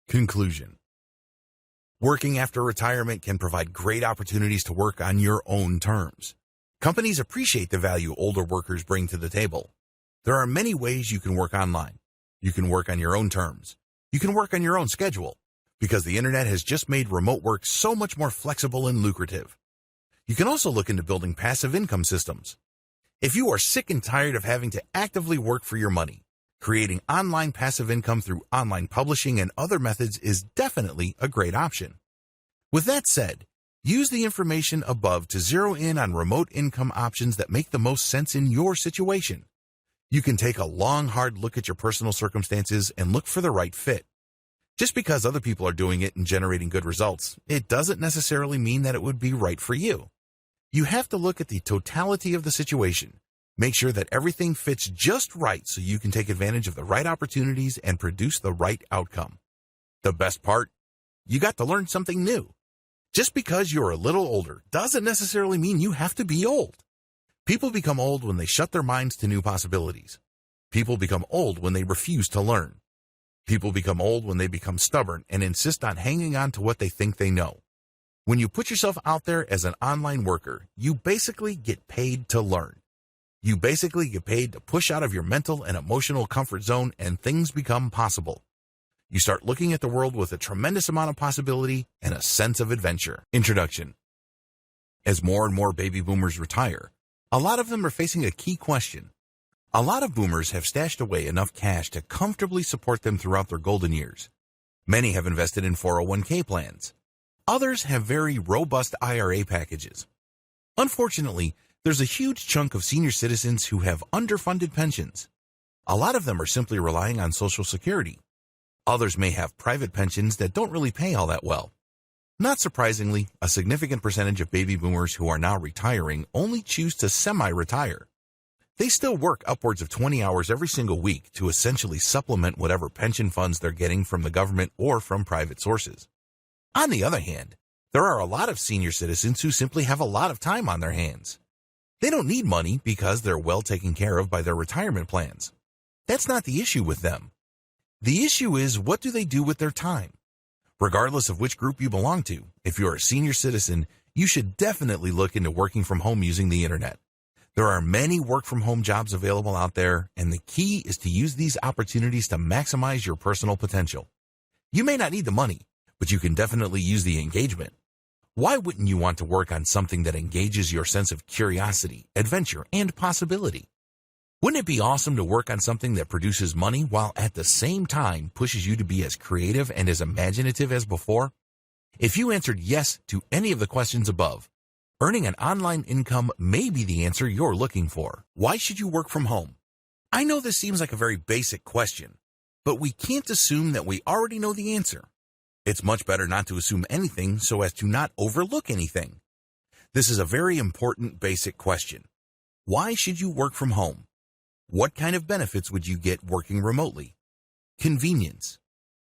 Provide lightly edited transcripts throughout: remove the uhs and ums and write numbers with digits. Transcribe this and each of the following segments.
Conclusion. Working after retirement can provide great opportunities to work on your own terms. Companies appreciate the value older workers bring to the table. There are many ways you can work online. You can work on your own terms. You can work on your own schedule, because the internet has just made remote work so much more flexible and lucrative. You can also look into building passive income systems. If you are sick and tired of having to actively work for your money, creating online passive income through online publishing and other methods is definitely a great option. With that said, use the information above to zero in on remote income options that make the most sense in your situation. You can take a long, hard look at your personal circumstances and look for the right fit. Just because other people are doing it and generating good results, it doesn't necessarily mean that it would be right for you. You have to look at the totality of the situation. Make sure that everything fits just right so you can take advantage of the right opportunities and produce the right outcome. The best part? You got to learn something new. Just because you're a little older doesn't necessarily mean you have to be old. People become old when they shut their minds to new possibilities. People become old when they refuse to learn. People become old when they become stubborn and insist on hanging on to what they think they know. When you put yourself out there as an online worker, you basically get paid to learn. You basically get paid to push out of your mental and emotional comfort zone, and things become possible. You start looking at the world with a tremendous amount of possibility and a sense of adventure. Introduction. As more and more baby boomers retire, a lot of them are facing a key question. A lot of boomers have stashed away enough cash to comfortably support them throughout their golden years. Many have invested in 401k plans. Others have very robust IRA packages. Unfortunately, there's a huge chunk of senior citizens who have underfunded pensions. A lot of them are simply relying on Social Security. Others may have private pensions that don't really pay all that well. Not surprisingly, a significant percentage of baby boomers who are now retiring only choose to semi-retire. They still work upwards of 20 hours every single week to essentially supplement whatever pension funds they're getting from the government or from private sources. On the other hand, there are a lot of senior citizens who simply have a lot of time on their hands. They don't need money because they're well taken care of by their retirement plans. That's not the issue with them. The issue is, what do they do with their time? Regardless of which group you belong to, if you're a senior citizen, you should definitely look into working from home using the internet. There are many work-from-home jobs available out there, and the key is to use these opportunities to maximize your personal potential. You may not need the money, but you can definitely use the engagement. Why wouldn't you want to work on something that engages your sense of curiosity, adventure, and possibility? Wouldn't it be awesome to work on something that produces money while at the same time pushes you to be as creative and as imaginative as before? If you answered yes to any of the questions above, earning an online income may be the answer you're looking for. Why should you work from home? I know this seems like a very basic question, but we can't assume that we already know the answer. It's much better not to assume anything so as to not overlook anything. This is a very important basic question. Why should you work from home? What kind of benefits would you get working remotely? Convenience.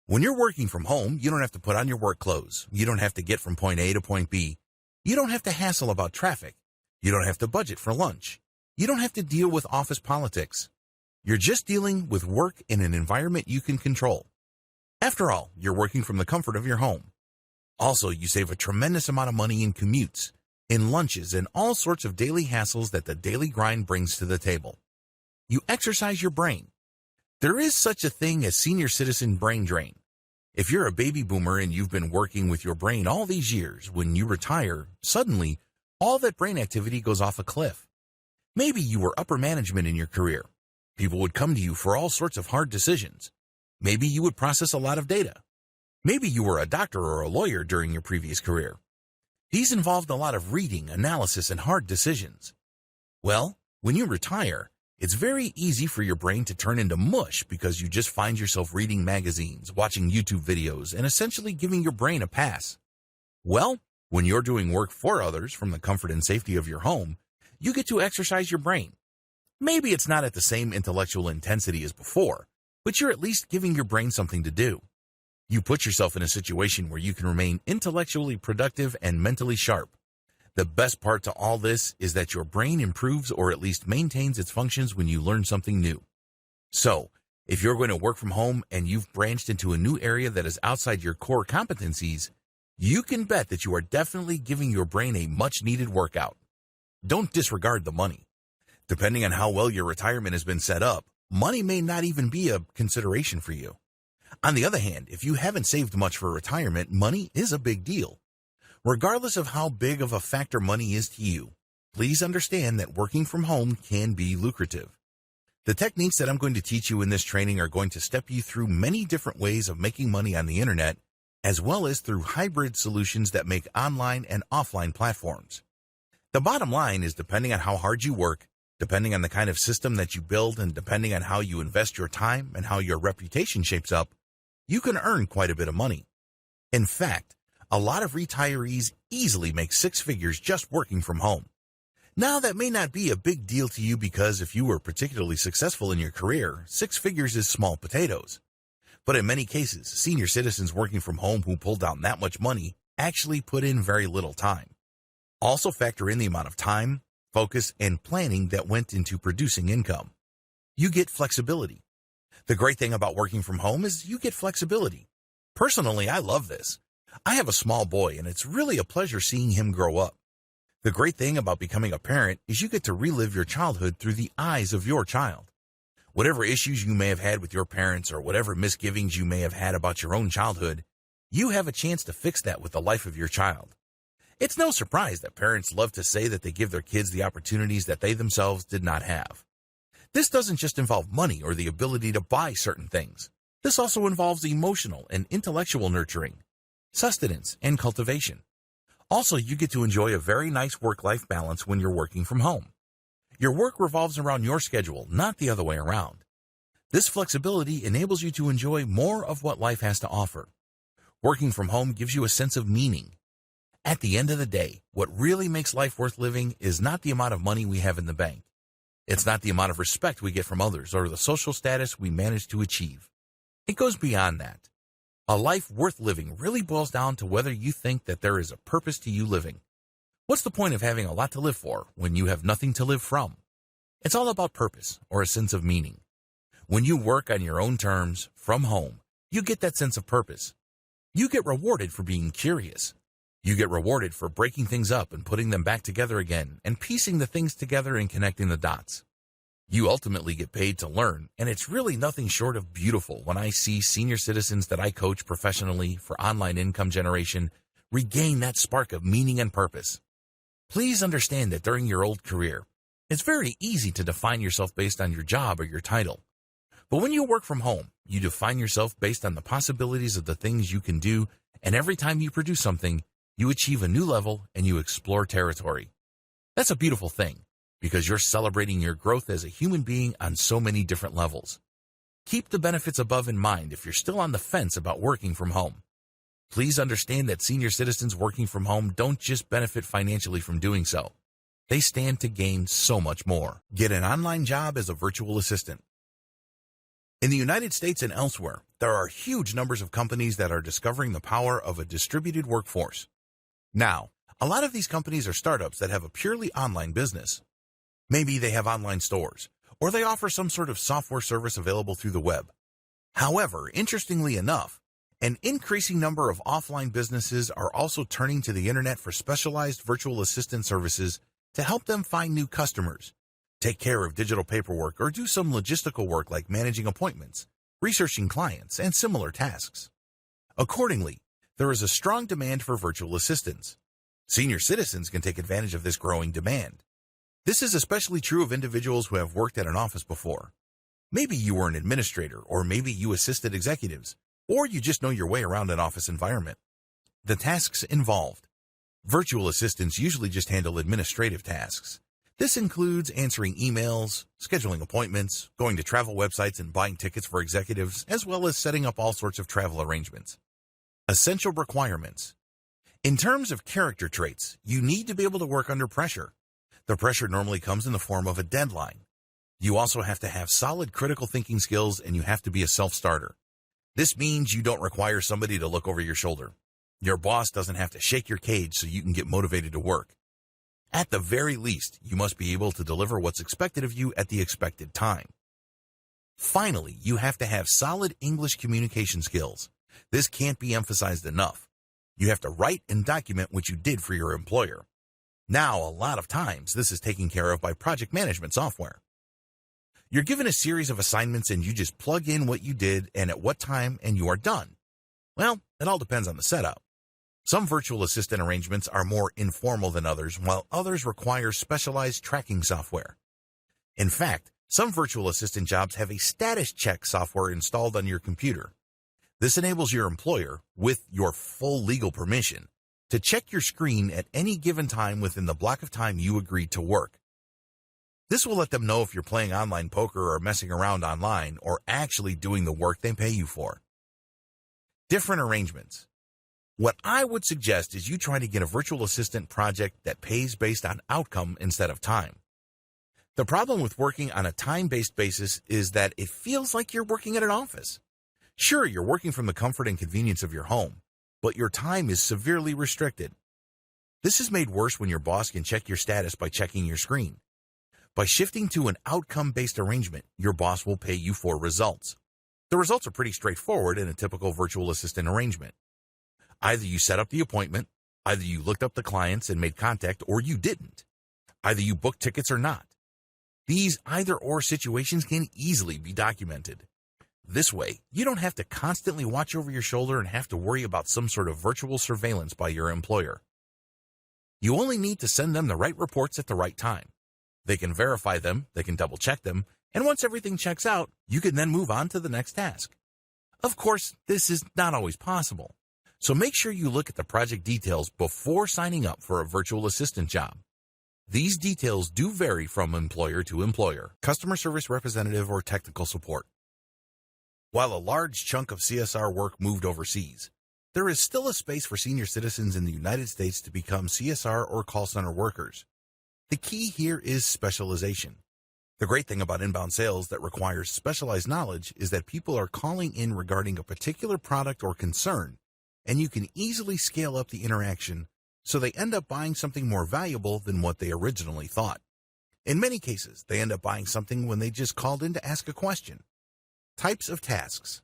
When you're working from home, you don't have to put on your work clothes. You don't have to get from point A to point B. You don't have to hassle about traffic. You don't have to budget for lunch. You don't have to deal with office politics. You're just dealing with work in an environment you can control. After all, you're working from the comfort of your home. Also, you save a tremendous amount of money in commutes, in lunches, and all sorts of daily hassles that the daily grind brings to the table. You exercise your brain. There is such a thing as senior citizen brain drain. If you're a baby boomer and you've been working with your brain all these years, when you retire, suddenly, all that brain activity goes off a cliff. Maybe you were upper management in your career. People would come to you for all sorts of hard decisions. Maybe you would process a lot of data. Maybe you were a doctor or a lawyer during your previous career. These involved a lot of reading, analysis, and hard decisions. Well, when you retire, it's very easy for your brain to turn into mush because you just find yourself reading magazines, watching YouTube videos, and essentially giving your brain a pass. Well, when you're doing work for others from the comfort and safety of your home, you get to exercise your brain. Maybe it's not at the same intellectual intensity as before, but you're at least giving your brain something to do. You put yourself in a situation where you can remain intellectually productive and mentally sharp. The best part to all this is that your brain improves or at least maintains its functions when you learn something new. So, If you're going to work from home and you've branched into a new area that is outside your core competencies, you can bet that you are definitely giving your brain a much-needed workout. Don't disregard the money. Depending on how well your retirement has been set up, money may not even be a consideration for you. On the other hand, if you haven't saved much for retirement, money is a big deal. Regardless of how big of a factor money is to you, please understand that working from home can be lucrative. The techniques that I'm going to teach you in this training are going to step you through many different ways of making money on the internet, as well as through hybrid solutions that make online and offline platforms. The bottom line is, depending on how hard you work, depending on the kind of system that you build, and depending on how you invest your time and how your reputation shapes up, you can earn quite a bit of money. In fact, a lot of retirees easily make six figures just working from home. Now, that may not be a big deal to you because if you were particularly successful in your career, six figures is small potatoes. But in many cases, senior citizens working from home who pull down that much money actually put in very little time. Also factor in the amount of time, focus, and planning that went into producing income. You get flexibility. The great thing about working from home is you get flexibility. Personally, I love this. I have a small boy, and it's really a pleasure seeing him grow up. The great thing about becoming a parent is you get to relive your childhood through the eyes of your child. Whatever issues you may have had with your parents or whatever misgivings you may have had about your own childhood, you have a chance to fix that with the life of your child. It's no surprise that parents love to say that they give their kids the opportunities that they themselves did not have. This doesn't just involve money or the ability to buy certain things. This also involves emotional and intellectual nurturing, sustenance, and cultivation. Also, you get to enjoy a very nice work-life balance when you're working from home. Your work revolves around your schedule, not the other way around. This flexibility enables you to enjoy more of what life has to offer. Working from home gives you a sense of meaning. At the end of the day, what really makes life worth living is not the amount of money we have in the bank. It's not the amount of respect we get from others or the social status we manage to achieve. It goes beyond that. A life worth living really boils down to whether you think that there is a purpose to you living. What's the point of having a lot to live for when you have nothing to live from? It's all about purpose or a sense of meaning. When you work on your own terms, from home, you get that sense of purpose. You get rewarded for being curious. You get rewarded for breaking things up and putting them back together again and piecing the things together and connecting the dots. You ultimately get paid to learn, and it's really nothing short of beautiful when I see senior citizens that I coach professionally for online income generation regain that spark of meaning and purpose. Please understand that during your old career, it's very easy to define yourself based on your job or your title. But when you work from home, you define yourself based on the possibilities of the things you can do, and every time you produce something, you achieve a new level and you explore territory. That's a beautiful thing, because you're celebrating your growth as a human being on so many different levels. Keep the benefits above in mind if you're still on the fence about working from home. Please understand that senior citizens working from home don't just benefit financially from doing so. They stand to gain so much more. Get an online job as a virtual assistant. In the United States and elsewhere, there are huge numbers of companies that are discovering the power of a distributed workforce. Now, a lot of these companies are startups that have a purely online business. Maybe they have online stores, or they offer some sort of software service available through the web. However, interestingly enough, an increasing number of offline businesses are also turning to the internet for specialized virtual assistant services to help them find new customers, take care of digital paperwork, or do some logistical work like managing appointments, researching clients, and similar tasks. Accordingly, there is a strong demand for virtual assistants. Senior citizens can take advantage of this growing demand. This is especially true of individuals who have worked at an office before. Maybe you were an administrator, or maybe you assisted executives, or you just know your way around an office environment. The tasks involved. Virtual assistants usually just handle administrative tasks. This includes answering emails, scheduling appointments, going to travel websites and buying tickets for executives, as well as setting up all sorts of travel arrangements. Essential requirements. In terms of character traits, you need to be able to work under pressure. The pressure normally comes in the form of a deadline. You also have to have solid critical thinking skills, and you have to be a self-starter. This means you don't require somebody to look over your shoulder. Your boss doesn't have to shake your cage so you can get motivated to work. At the very least, you must be able to deliver what's expected of you at the expected time. Finally, you have to have solid English communication skills. This can't be emphasized enough. You have to write and document what you did for your employer. Now, a lot of times, this is taken care of by project management software. You're given a series of assignments and you just plug in what you did and at what time and you are done. Well, it all depends on the setup. Some virtual assistant arrangements are more informal than others, while others require specialized tracking software. In fact, some virtual assistant jobs have a status check software installed on your computer. This enables your employer, with your full legal permission, to check your screen at any given time within the block of time you agreed to work. This will let them know if you're playing online poker or messing around online or actually doing the work they pay you for. Different arrangements. What I would suggest is you try to get a virtual assistant project that pays based on outcome instead of time. The problem with working on a time-based basis is that it feels like you're working at an office. Sure, you're working from the comfort and convenience of your home, but your time is severely restricted. This is made worse when your boss can check your status by checking your screen. By shifting to an outcome-based arrangement, your boss will pay you for results. The results are pretty straightforward in a typical virtual assistant arrangement. Either you set up the appointment, either you looked up the clients and made contact, or you didn't. Either you booked tickets or not. These either-or situations can easily be documented. This way, you don't have to constantly watch over your shoulder and have to worry about some sort of virtual surveillance by your employer. You only need to send them the right reports at the right time. They can verify them, they can double-check them, and once everything checks out, you can then move on to the next task. Of course, this is not always possible, so make sure you look at the project details before signing up for a virtual assistant job. These details do vary from employer to employer, customer service representative, or technical support. While a large chunk of CSR work moved overseas, there is still a space for senior citizens in the United States to become CSR or call center workers. The key here is specialization. The great thing about inbound sales that requires specialized knowledge is that people are calling in regarding a particular product or concern, and you can easily scale up the interaction so they end up buying something more valuable than what they originally thought. In many cases, they end up buying something when they just called in to ask a question. Types of tasks.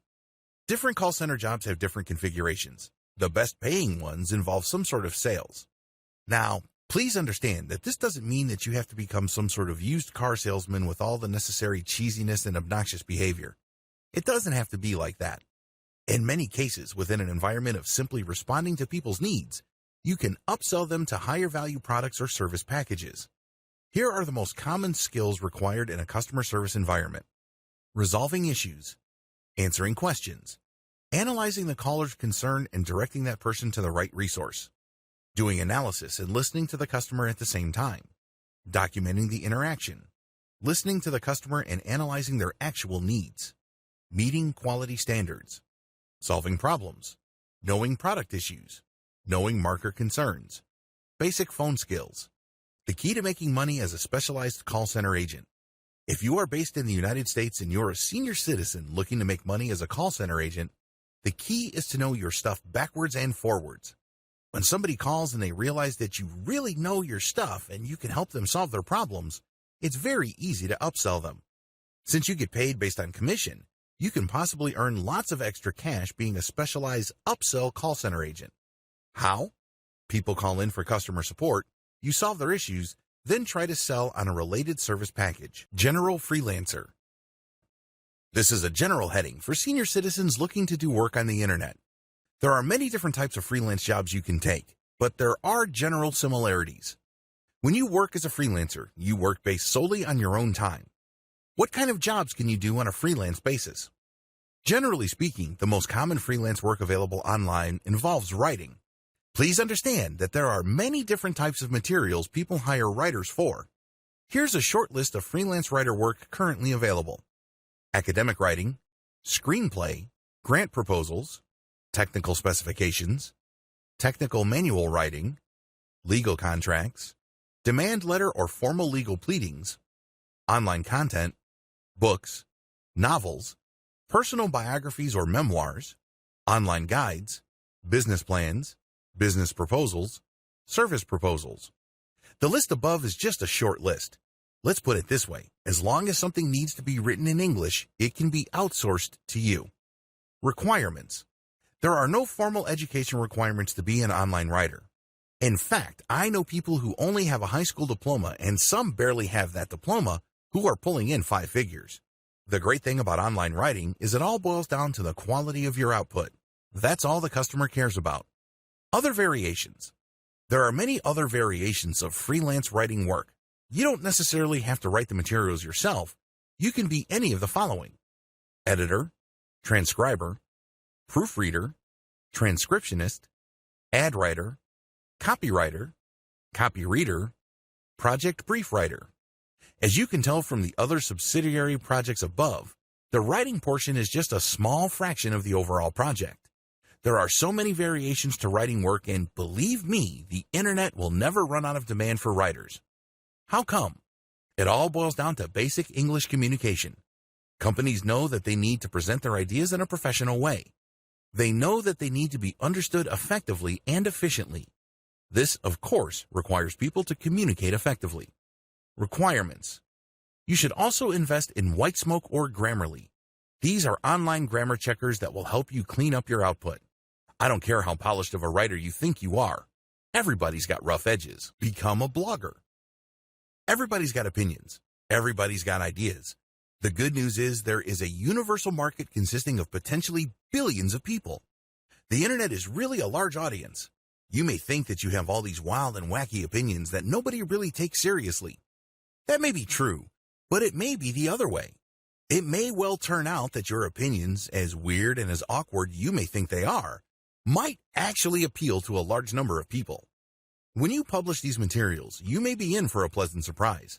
Different call center jobs have different configurations. The best paying ones involve some sort of sales. Now, please understand that this doesn't mean that you have to become some sort of used car salesman with all the necessary cheesiness and obnoxious behavior. It doesn't have to be like that. In many cases, within an environment of simply responding to people's needs, you can upsell them to higher value products or service packages. Here are the most common skills required in a customer service environment: resolving issues, answering questions, analyzing the caller's concern and directing that person to the right resource, doing analysis and listening to the customer at the same time, documenting the interaction, listening to the customer and analyzing their actual needs, meeting quality standards, solving problems, knowing product issues, knowing marker concerns, basic phone skills. The key to making money as a specialized call center agent. If you are based in the United States and you're a senior citizen looking to make money as a call center agent, the key is to know your stuff backwards and forwards. When somebody calls and they realize that you really know your stuff and you can help them solve their problems, it's very easy to upsell them. Since you get paid based on commission, you can possibly earn lots of extra cash being a specialized upsell call center agent. How? People call in for customer support, you solve their issues, then try to sell on a related service package. General freelancer. This is a general heading for senior citizens looking to do work on the internet. There are many different types of freelance jobs you can take, but there are general similarities. When you work as a freelancer, you work based solely on your own time. What kind of jobs can you do on a freelance basis? Generally speaking, the most common freelance work available online involves writing. Please understand that there are many different types of materials people hire writers for. Here's a short list of freelance writer work currently available: academic writing, screenplay, grant proposals, technical specifications, technical manual writing, legal contracts, demand letter or formal legal pleadings, online content, books, novels, personal biographies or memoirs, online guides, business plans, business proposals, service proposals. The list above is just a short list. Let's put it this way. As long as something needs to be written in English, it can be outsourced to you. Requirements. There are no formal education requirements to be an online writer. In fact, I know people who only have a high school diploma and some barely have that diploma who are pulling in 5 figures. The great thing about online writing is it all boils down to the quality of your output. That's all the customer cares about. Other variations. There are many other variations of freelance writing work. You don't necessarily have to write the materials yourself. You can be any of the following: editor, transcriber, proofreader, transcriptionist, ad writer, copywriter, copy reader, project brief writer. As you can tell from the other subsidiary projects above, the writing portion is just a small fraction of the overall project. There are so many variations to writing work, and believe me, the internet will never run out of demand for writers. How come? It all boils down to basic English communication. Companies know that they need to present their ideas in a professional way. They know that they need to be understood effectively and efficiently. This, of course, requires people to communicate effectively. Requirements. You should also invest in Whitesmoke or Grammarly. These are online grammar checkers that will help you clean up your output. I don't care how polished of a writer you think you are. Everybody's got rough edges. Become a blogger. Everybody's got opinions. Everybody's got ideas. The good news is there is a universal market consisting of potentially billions of people. The internet is really a large audience. You may think that you have all these wild and wacky opinions that nobody really takes seriously. That may be true, but it may be the other way. It may well turn out that your opinions, as weird and as awkward you may think they are, might actually appeal to a large number of people. When you publish these materials, you may be in for a pleasant surprise.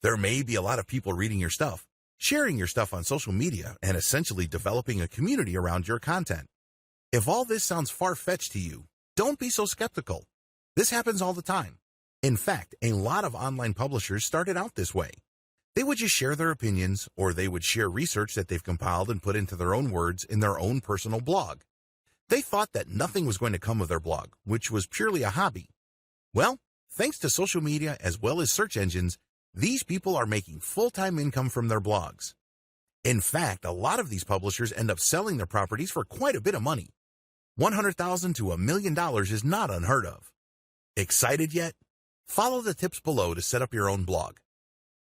There may be a lot of people reading your stuff, sharing your stuff on social media, and essentially developing a community around your content. If all this sounds far-fetched to you, don't be so skeptical. This happens all the time. In fact, a lot of online publishers started out this way. They would just share their opinions, or they would share research that they've compiled and put into their own words in their own personal blog. They thought that nothing was going to come of their blog, which was purely a hobby. Well, thanks to social media as well as search engines, these people are making full-time income from their blogs. In fact, a lot of these publishers end up selling their properties for quite a bit of money. $100,000 to $1 million is not unheard of. Excited yet? Follow the tips below to set up your own blog.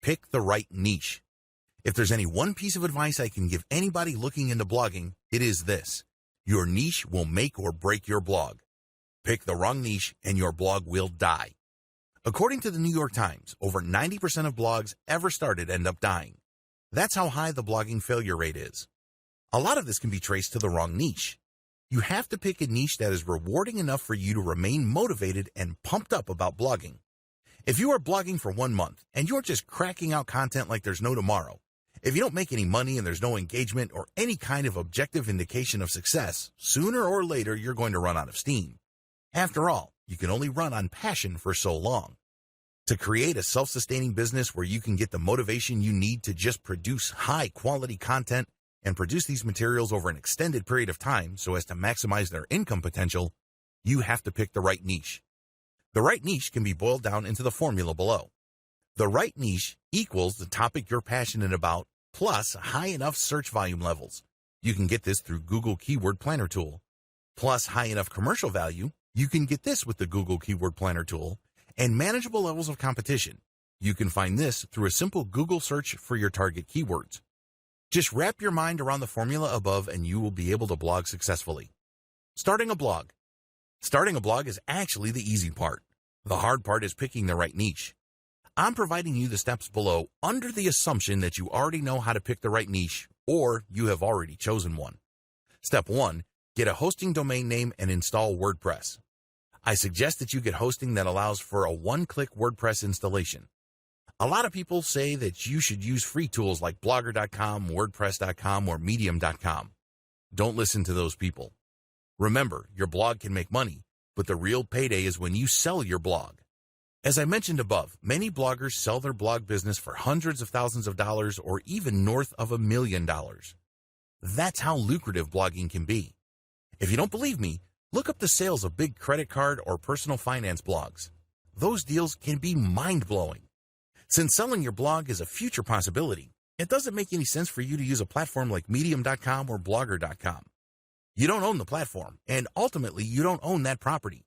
Pick the right niche. If there's any one piece of advice I can give anybody looking into blogging, it is this: your niche will make or break your blog. Pick the wrong niche and your blog will die. According to the New York Times, over 90% of blogs ever started end up dying. That's how high the blogging failure rate is. A lot of this can be traced to the wrong niche. You have to pick a niche that is rewarding enough for you to remain motivated and pumped up about blogging. If you are blogging for 1 month and you're just cracking out content like there's no tomorrow, if you don't make any money and there's no engagement or any kind of objective indication of success, sooner or later you're going to run out of steam. After all, you can only run on passion for so long. To create a self-sustaining business where you can get the motivation you need to just produce high-quality content and produce these materials over an extended period of time so as to maximize their income potential, you have to pick the right niche. The right niche can be boiled down into the formula below. The right niche equals the topic you're passionate about plus high enough search volume levels. You can get this through Google Keyword Planner tool. Plus high enough commercial value. You can get this with the Google Keyword Planner tool. And manageable levels of competition. You can find this through a simple Google search for your target keywords. Just wrap your mind around the formula above and you will be able to blog successfully. Starting a blog. Starting a blog is actually the easy part. The hard part is picking the right niche. I'm providing you the steps below under the assumption that you already know how to pick the right niche or you have already chosen one. Step 1. Get a hosting domain name and install WordPress. I suggest that you get hosting that allows for a one-click WordPress installation. A lot of people say that you should use free tools like Blogger.com, WordPress.com, or Medium.com. Don't listen to those people. Remember, your blog can make money, but the real payday is when you sell your blog. As I mentioned above, many bloggers sell their blog business for hundreds of thousands of dollars or even north of $1 million. That's how lucrative blogging can be. If you don't believe me, look up the sales of big credit card or personal finance blogs. Those deals can be mind-blowing. Since selling your blog is a future possibility, it doesn't make any sense for you to use a platform like Medium.com or Blogger.com. You don't own the platform, and ultimately you don't own that property.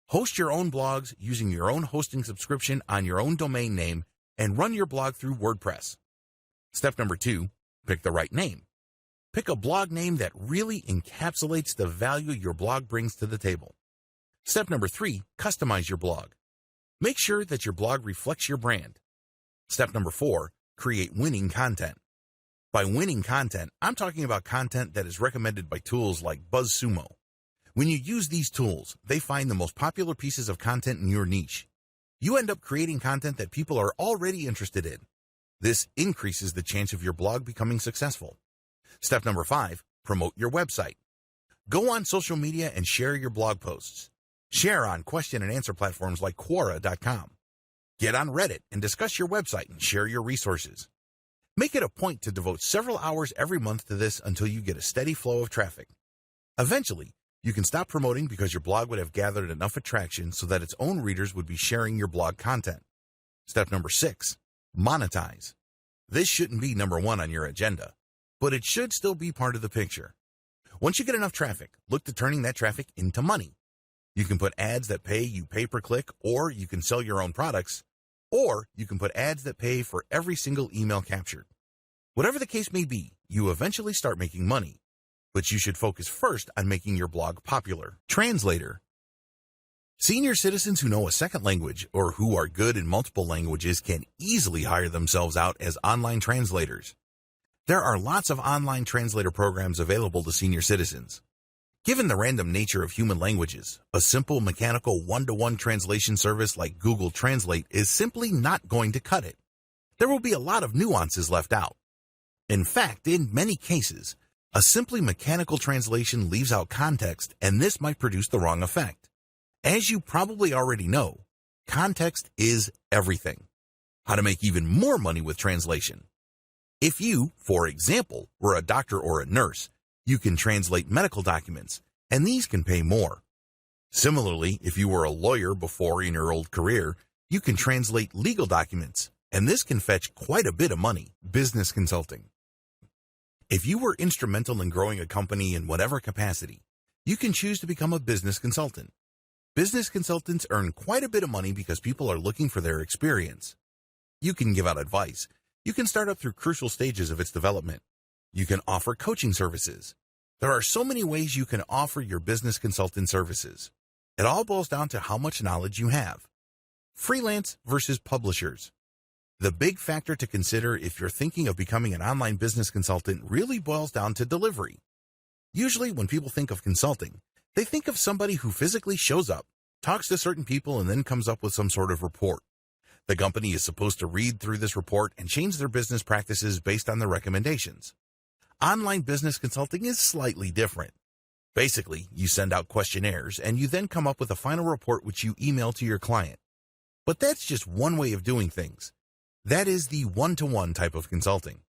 Host your own blogs using your own hosting subscription on your own domain name and run your blog through WordPress. Step number 2, pick the right name. Pick a blog name that really encapsulates the value your blog brings to the table. Step number 3, customize your blog. Make sure that your blog reflects your brand. Step number 4, create winning content. By winning content, I'm talking about content that is recommended by tools like BuzzSumo. When you use these tools, they find the most popular pieces of content in your niche. You end up creating content that people are already interested in. This increases the chance of your blog becoming successful. Step number 5, promote your website. Go on social media and share your blog posts. Share on question and answer platforms like Quora.com. Get on Reddit and discuss your website and share your resources. Make it a point to devote several hours every month to this until you get a steady flow of traffic. Eventually, you can stop promoting because your blog would have gathered enough attraction so that its own readers would be sharing your blog content. Step number 6, monetize. This shouldn't be number 1 on your agenda, but it should still be part of the picture. Once you get enough traffic, look to turning that traffic into money. You can put ads that pay you pay per click, or you can sell your own products, or you can put ads that pay for every single email captured. Whatever the case may be, you eventually start making money, but you should focus first on making your blog popular. Translator. Senior citizens who know a second language or who are good in multiple languages can easily hire themselves out as online translators. There are lots of online translator programs available to senior citizens. Given the random nature of human languages, a simple mechanical one-to-one translation service like Google Translate is simply not going to cut it. There will be a lot of nuances left out. In fact, in many cases, a simply mechanical translation leaves out context, and this might produce the wrong effect. As you probably already know, context is everything. How to make even more money with translation. If you, for example, were a doctor or a nurse, you can translate medical documents, and these can pay more. Similarly, if you were a lawyer before in your old career, you can translate legal documents, and this can fetch quite a bit of money. Business consulting. If you were instrumental in growing a company in whatever capacity, you can choose to become a business consultant. Business consultants earn quite a bit of money because people are looking for their experience. You can give out advice. You can start up through crucial stages of its development. You can offer coaching services. There are so many ways you can offer your business consultant services. It all boils down to how much knowledge you have. Freelance versus publishers. The big factor to consider if you're thinking of becoming an online business consultant really boils down to delivery. Usually when people think of consulting, they think of somebody who physically shows up, talks to certain people, and then comes up with some sort of report. The company is supposed to read through this report and change their business practices based on the recommendations. Online business consulting is slightly different. Basically, you send out questionnaires and you then come up with a final report which you email to your client. But that's just one way of doing things. That is the one-to-one type of consulting.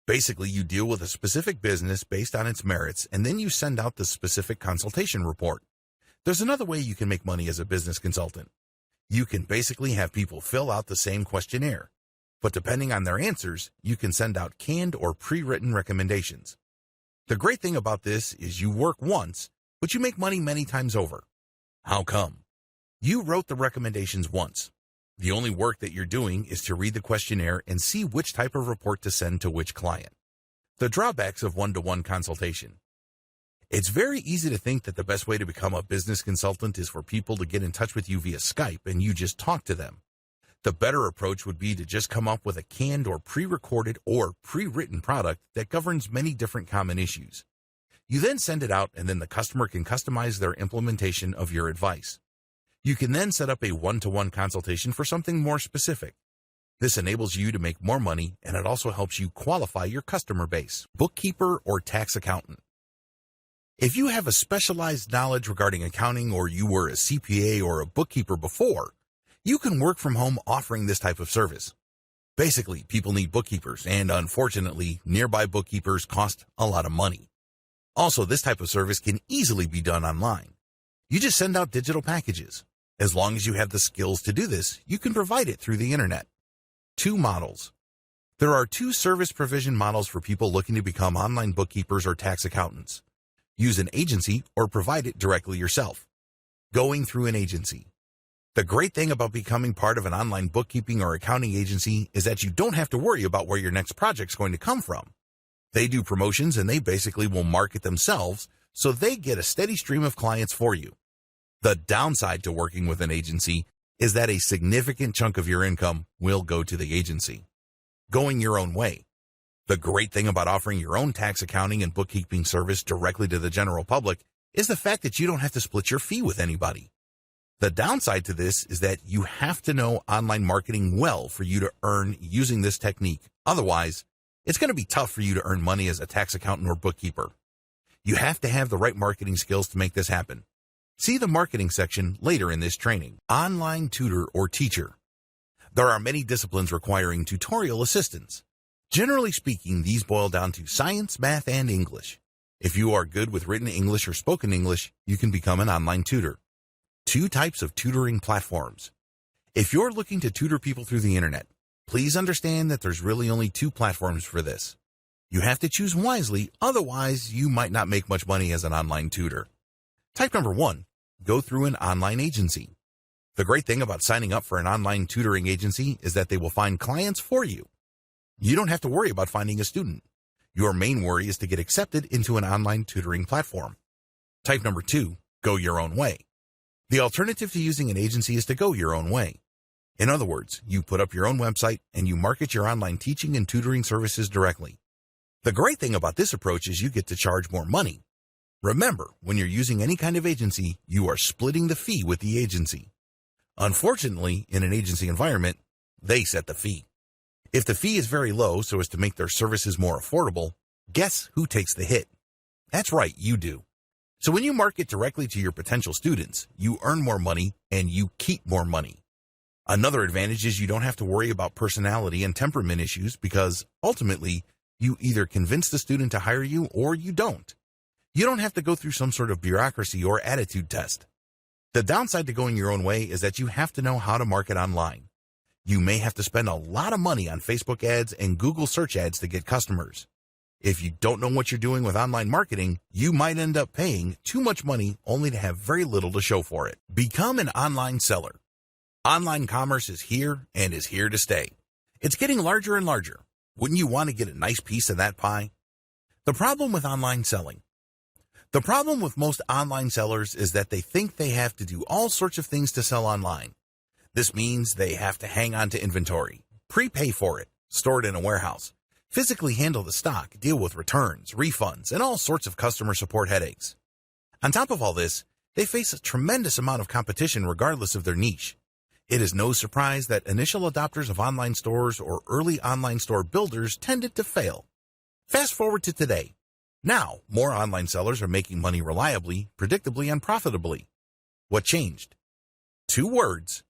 Basically, you deal with a specific business based on its merits, and then you send out the specific consultation report. There's another way you can make money as a business consultant. You can basically have people fill out the same questionnaire. But depending on their answers, you can send out canned or pre-written recommendations. The great thing about this is you work once, but you make money many times over. How come? You wrote the recommendations once. The only work that you're doing is to read the questionnaire and see which type of report to send to which client. The drawbacks of one-to-one consultation. It's very easy to think that the best way to become a business consultant is for people to get in touch with you via Skype and you just talk to them. The better approach would be to just come up with a canned or pre-recorded or pre-written product that governs many different common issues. You then send it out, and then the customer can customize their implementation of your advice. You can then set up a one-to-one consultation for something more specific. This enables you to make more money, and it also helps you qualify your customer base. Bookkeeper or tax accountant. If you have a specialized knowledge regarding accounting, or you were a CPA or a bookkeeper before, you can work from home offering this type of service. Basically, people need bookkeepers, and unfortunately, nearby bookkeepers cost a lot of money. Also, this type of service can easily be done online. You just send out digital packages. As long as you have the skills to do this, you can provide it through the internet. Two models. There are two service provision models for people looking to become online bookkeepers or tax accountants. Use an agency or provide it directly yourself. Going through an agency. The great thing about becoming part of an online bookkeeping or accounting agency is that you don't have to worry about where your next project's going to come from. They do promotions and they basically will market themselves, so they get a steady stream of clients for you. The downside to working with an agency is that a significant chunk of your income will go to the agency. Going your own way. The great thing about offering your own tax accounting and bookkeeping service directly to the general public is the fact that you don't have to split your fee with anybody. The downside to this is that you have to know online marketing well for you to earn using this technique. Otherwise, it's going to be tough for you to earn money as a tax accountant or bookkeeper. You have to have the right marketing skills to make this happen. See the marketing section later in this training. Online tutor or teacher. There are many disciplines requiring tutorial assistance. Generally speaking, these boil down to science, math, and English. If you are good with written English or spoken English, you can become an online tutor. Two types of tutoring platforms. If you're looking to tutor people through the internet, please understand that there's really only two platforms for this. You have to choose wisely, otherwise you might not make much money as an online tutor. Type number 1, go through an online agency. The great thing about signing up for an online tutoring agency is that they will find clients for you. You don't have to worry about finding a student. Your main worry is to get accepted into an online tutoring platform. Type number 2, go your own way. The alternative to using an agency is to go your own way. In other words, you put up your own website and you market your online teaching and tutoring services directly. The great thing about this approach is you get to charge more money. Remember, when you're using any kind of agency, you are splitting the fee with the agency. Unfortunately, in an agency environment, they set the fee. If the fee is very low so as to make their services more affordable, guess who takes the hit? That's right, you do. So when you market directly to your potential students, you earn more money and you keep more money. Another advantage is you don't have to worry about personality and temperament issues because, ultimately, you either convince the student to hire you or you don't. You don't have to go through some sort of bureaucracy or attitude test. The downside to going your own way is that you have to know how to market online. You may have to spend a lot of money on Facebook ads and Google search ads to get customers. If you don't know what you're doing with online marketing, you might end up paying too much money only to have very little to show for it. Become an online seller. Online commerce is here and is here to stay. It's getting larger and larger. Wouldn't you want to get a nice piece of that pie? The problem with online selling. The problem with most online sellers is that they think they have to do all sorts of things to sell online. This means they have to hang on to inventory, prepay for it, store it in a warehouse, physically handle the stock, deal with returns, refunds, and all sorts of customer support headaches. On top of all this, they face a tremendous amount of competition regardless of their niche. It is no surprise that initial adopters of online stores or early online store builders tended to fail. Fast forward to today. Now, more online sellers are making money reliably, predictably, and profitably. What changed? 2 words.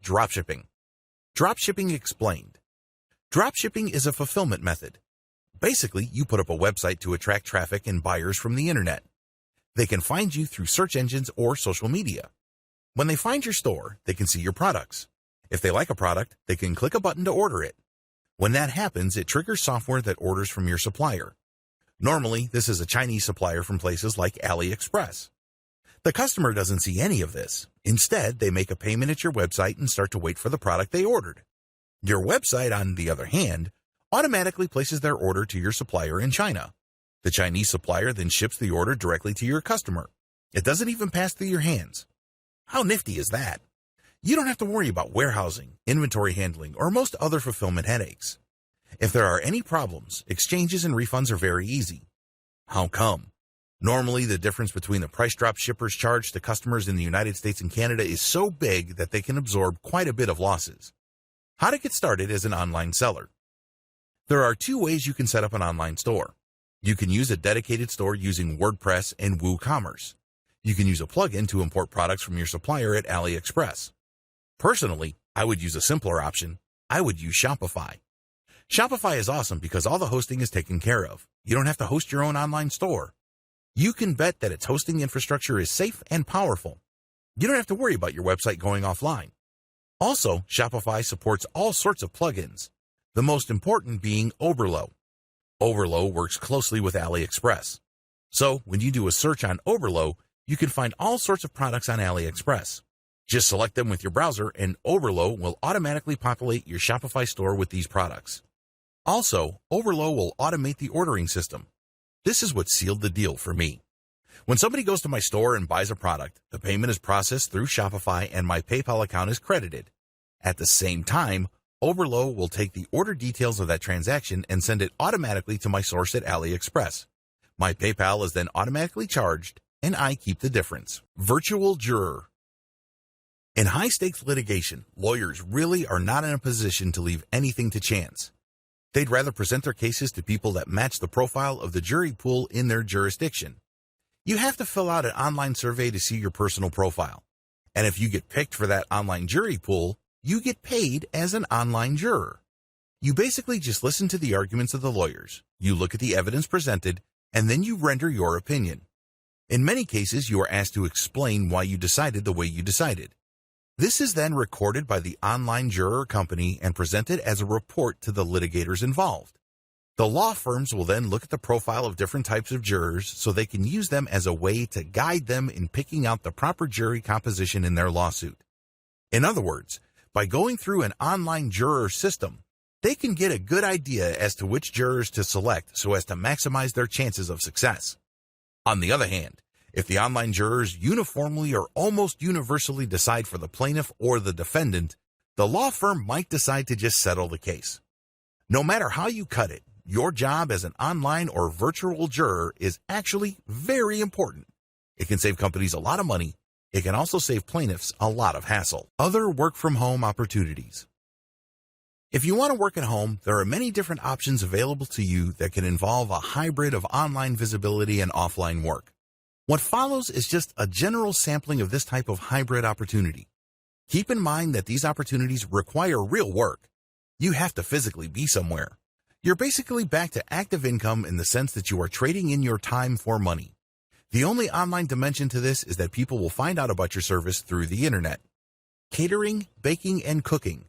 Dropshipping. Dropshipping explained. Dropshipping is a fulfillment method. Basically, you put up a website to attract traffic and buyers from the internet. They can find you through search engines or social media. When they find your store, they can see your products. If they like a product, they can click a button to order it. When that happens, it triggers software that orders from your supplier. Normally, this is a Chinese supplier from places like AliExpress. The customer doesn't see any of this. Instead, they make a payment at your website and start to wait for the product they ordered. Your website, on the other hand, automatically places their order to your supplier in China. The Chinese supplier then ships the order directly to your customer. It doesn't even pass through your hands. How nifty is that? You don't have to worry about warehousing, inventory handling, or most other fulfillment headaches. If there are any problems, exchanges and refunds are very easy. How come? Normally, the difference between the price drop shippers charge to customers in the United States and Canada is so big that they can absorb quite a bit of losses. How to get started as an online seller. There are 2 ways you can set up an online store. You can use a dedicated store using WordPress and WooCommerce. You can use a plugin to import products from your supplier at AliExpress. Personally, I would use a simpler option. I would use Shopify. Shopify is awesome because all the hosting is taken care of. You don't have to host your own online store. You can bet that its hosting infrastructure is safe and powerful. You don't have to worry about your website going offline. Also, Shopify supports all sorts of plugins, the most important being Oberlo. Oberlo works closely with AliExpress. So, when you do a search on Oberlo, you can find all sorts of products on AliExpress. Just select them with your browser and Oberlo will automatically populate your Shopify store with these products. Also, Oberlo will automate the ordering system. This is what sealed the deal for me. When somebody goes to my store and buys a product, the payment is processed through Shopify and my PayPal account is credited. At the same time, Oberlo will take the order details of that transaction and send it automatically to my source at AliExpress. My PayPal is then automatically charged, and I keep the difference. Virtual juror. In high-stakes litigation, lawyers really are not in a position to leave anything to chance. They'd rather present their cases to people that match the profile of the jury pool in their jurisdiction. You have to fill out an online survey to see your personal profile. And if you get picked for that online jury pool, you get paid as an online juror. You basically just listen to the arguments of the lawyers, you look at the evidence presented, and then you render your opinion. In many cases, you are asked to explain why you decided the way you decided. This is then recorded by the online juror company and presented as a report to the litigators involved. The law firms will then look at the profile of different types of jurors so they can use them as a way to guide them in picking out the proper jury composition in their lawsuit. In other words, by going through an online juror system, they can get a good idea as to which jurors to select so as to maximize their chances of success. On the other hand, if the online jurors uniformly or almost universally decide for the plaintiff or the defendant, the law firm might decide to just settle the case. No matter how you cut it, your job as an online or virtual juror is actually very important. It can save companies a lot of money. It can also save plaintiffs a lot of hassle. Other work-from-home opportunities. If you want to work at home, there are many different options available to you that can involve a hybrid of online visibility and offline work. What follows is just a general sampling of this type of hybrid opportunity. Keep in mind that these opportunities require real work. You have to physically be somewhere. You're basically back to active income in the sense that you are trading in your time for money. The only online dimension to this is that people will find out about your service through the internet. Catering, baking, and cooking.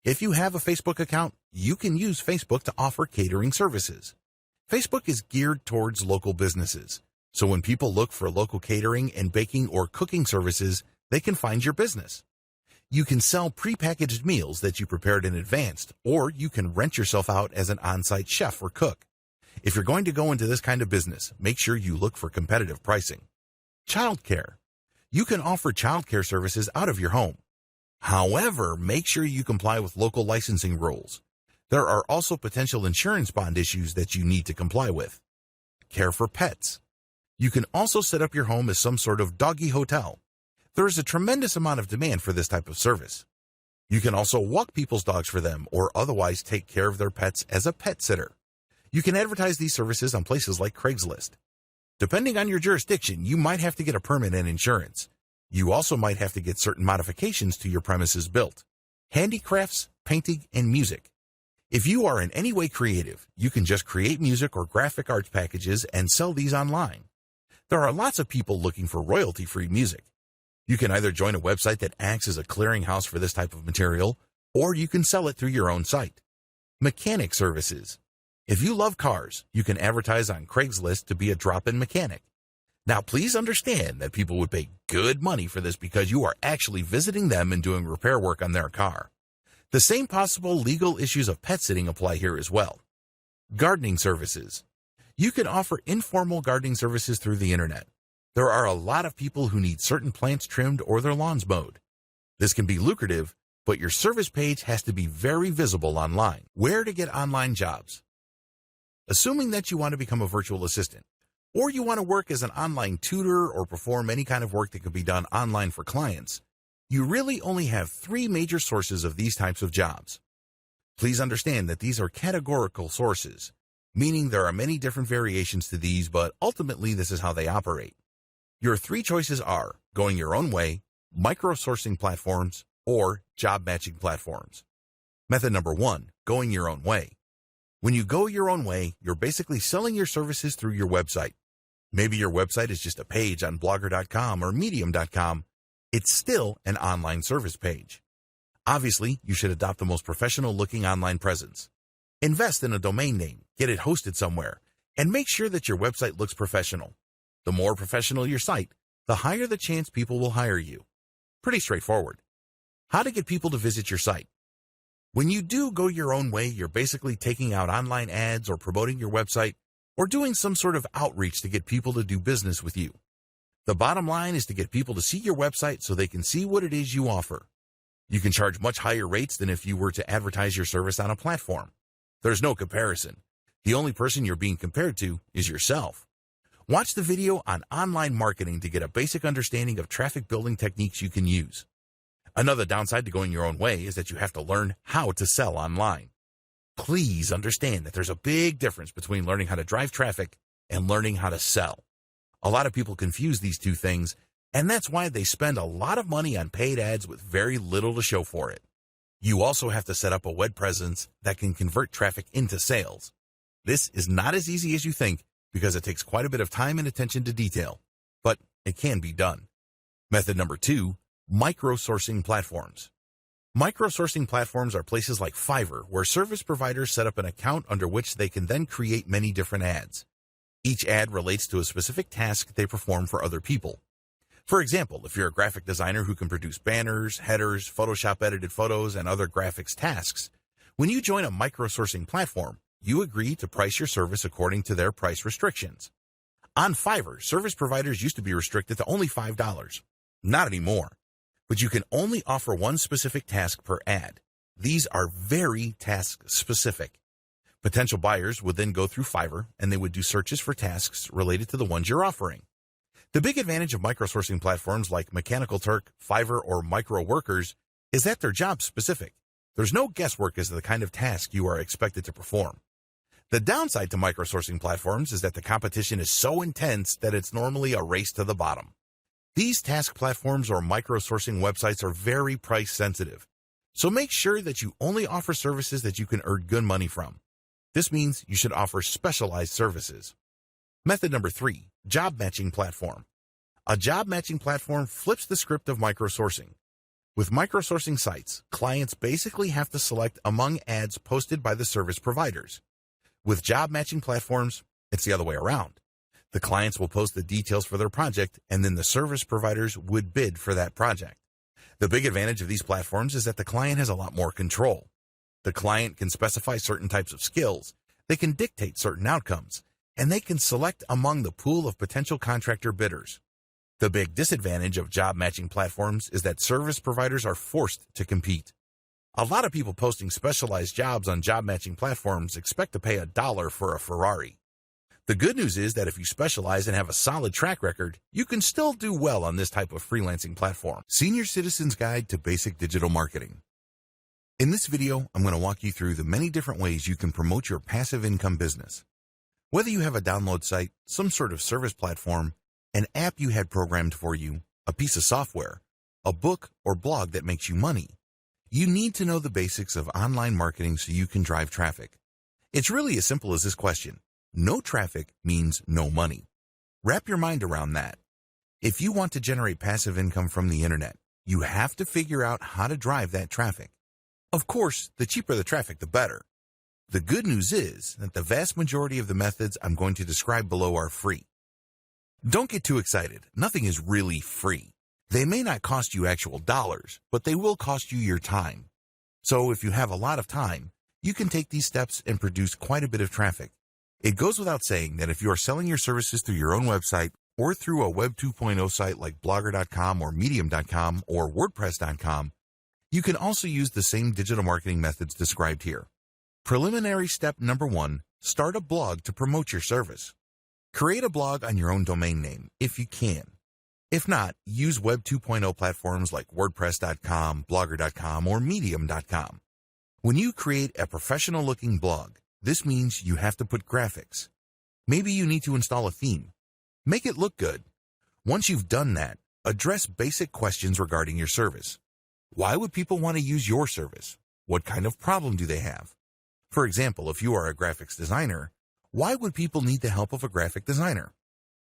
If you have a Facebook account, you can use Facebook to offer catering services. Facebook is geared towards local businesses, so when people look for local catering and baking or cooking services, they can find your business. You can sell prepackaged meals that you prepared in advance, or you can rent yourself out as an on-site chef or cook. If you're going to go into this kind of business, make sure you look for competitive pricing. Childcare. You can offer childcare services out of your home. However, make sure you comply with local licensing rules. There are also potential insurance bond issues that you need to comply with. Care for pets. You can also set up your home as some sort of doggy hotel. There is a tremendous amount of demand for this type of service. You can also walk people's dogs for them or otherwise take care of their pets as a pet sitter. You can advertise these services on places like Craigslist. Depending on your jurisdiction, you might have to get a permit and insurance. You also might have to get certain modifications to your premises built. Handicrafts, painting, and music. If you are in any way creative, you can just create music or graphic arts packages and sell these online. There are lots of people looking for royalty-free music. You can either join a website that acts as a clearinghouse for this type of material, or you can sell it through your own site. Mechanic services. If you love cars, you can advertise on Craigslist to be a drop-in mechanic. Now, please understand that people would pay good money for this because you are actually visiting them and doing repair work on their car. The same possible legal issues of pet sitting apply here as well. Gardening services. You can offer informal gardening services through the internet. There are a lot of people who need certain plants trimmed or their lawns mowed. This can be lucrative, but your service page has to be very visible online. Where to get online jobs? Assuming that you want to become a virtual assistant, or you want to work as an online tutor or perform any kind of work that can be done online for clients, you really only have 3 major sources of these types of jobs. Please understand that these are categorical sources, meaning there are many different variations to these, but ultimately this is how they operate. Your 3 choices are going your own way, micro-sourcing platforms, or job matching platforms. Method number 1, going your own way. When you go your own way, you're basically selling your services through your website. Maybe your website is just a page on Blogger.com or Medium.com. It's still an online service page. Obviously, you should adopt the most professional-looking online presence. Invest in a domain name, get it hosted somewhere, and make sure that your website looks professional. The more professional your site, the higher the chance people will hire you. Pretty straightforward. How to get people to visit your site. When you do go your own way, you're basically taking out online ads or promoting your website or doing some sort of outreach to get people to do business with you. The bottom line is to get people to see your website so they can see what it is you offer. You can charge much higher rates than if you were to advertise your service on a platform. There's no comparison. The only person you're being compared to is yourself. Watch the video on online marketing to get a basic understanding of traffic building techniques you can use. Another downside to going your own way is that you have to learn how to sell online. Please understand that there's a big difference between learning how to drive traffic and learning how to sell. A lot of people confuse these two things, and that's why they spend a lot of money on paid ads with very little to show for it. You also have to set up a web presence that can convert traffic into sales. This is not as easy as you think because it takes quite a bit of time and attention to detail, but it can be done. Method number 2, micro-sourcing platforms. Micro-sourcing platforms are places like Fiverr where service providers set up an account under which they can then create many different ads. Each ad relates to a specific task they perform for other people. For example, if you're a graphic designer who can produce banners, headers, Photoshop edited photos, and other graphics tasks, when you join a micro-sourcing platform, you agree to price your service according to their price restrictions. On Fiverr, service providers used to be restricted to only $5. Not anymore. But you can only offer one specific task per ad. These are very task-specific. Potential buyers would then go through Fiverr, and they would do searches for tasks related to the ones you're offering. The big advantage of micro-sourcing platforms like Mechanical Turk, Fiverr, or Micro Workers is that they're job-specific. There's no guesswork as to the kind of task you are expected to perform. The downside to micro-sourcing platforms is that the competition is so intense that it's normally a race to the bottom. These task platforms or micro-sourcing websites are very price-sensitive, so make sure that you only offer services that you can earn good money from. This means you should offer specialized services. Method number 3, job matching platform. A job matching platform flips the script of micro-sourcing. With micro-sourcing sites, clients basically have to select among ads posted by the service providers. With job matching platforms, it's the other way around. The clients will post the details for their project, and then the service providers would bid for that project. The big advantage of these platforms is that the client has a lot more control. The client can specify certain types of skills, they can dictate certain outcomes, and they can select among the pool of potential contractor bidders. The big disadvantage of job matching platforms is that service providers are forced to compete. A lot of people posting specialized jobs on job matching platforms expect to pay $1 for a Ferrari. The good news is that if you specialize and have a solid track record, you can still do well on this type of freelancing platform. Senior Citizen's Guide to Basic Digital Marketing. In this video, I'm going to walk you through the many different ways you can promote your passive income business. Whether you have a download site, some sort of service platform, an app you had programmed for you, a piece of software, a book or blog that makes you money, you need to know the basics of online marketing so you can drive traffic. It's really as simple as this question. No traffic means no money. Wrap your mind around that. If you want to generate passive income from the internet, you have to figure out how to drive that traffic. Of course, the cheaper the traffic, the better. The good news is that the vast majority of the methods I'm going to describe below are free. Don't get too excited. Nothing is really free. They may not cost you actual dollars, but they will cost you your time. So if you have a lot of time, you can take these steps and produce quite a bit of traffic. It goes without saying that if you are selling your services through your own website or through a Web 2.0 site like Blogger.com or Medium.com or WordPress.com, you can also use the same digital marketing methods described here. Preliminary step number 1, start a blog to promote your service. Create a blog on your own domain name, if you can. If not, use Web 2.0 platforms like WordPress.com, Blogger.com, or Medium.com. When you create a professional-looking blog, this means you have to put graphics. Maybe you need to install a theme. Make it look good. Once you've done that, address basic questions regarding your service. Why would people want to use your service? What kind of problem do they have? For example, if you are a graphics designer, why would people need the help of a graphic designer?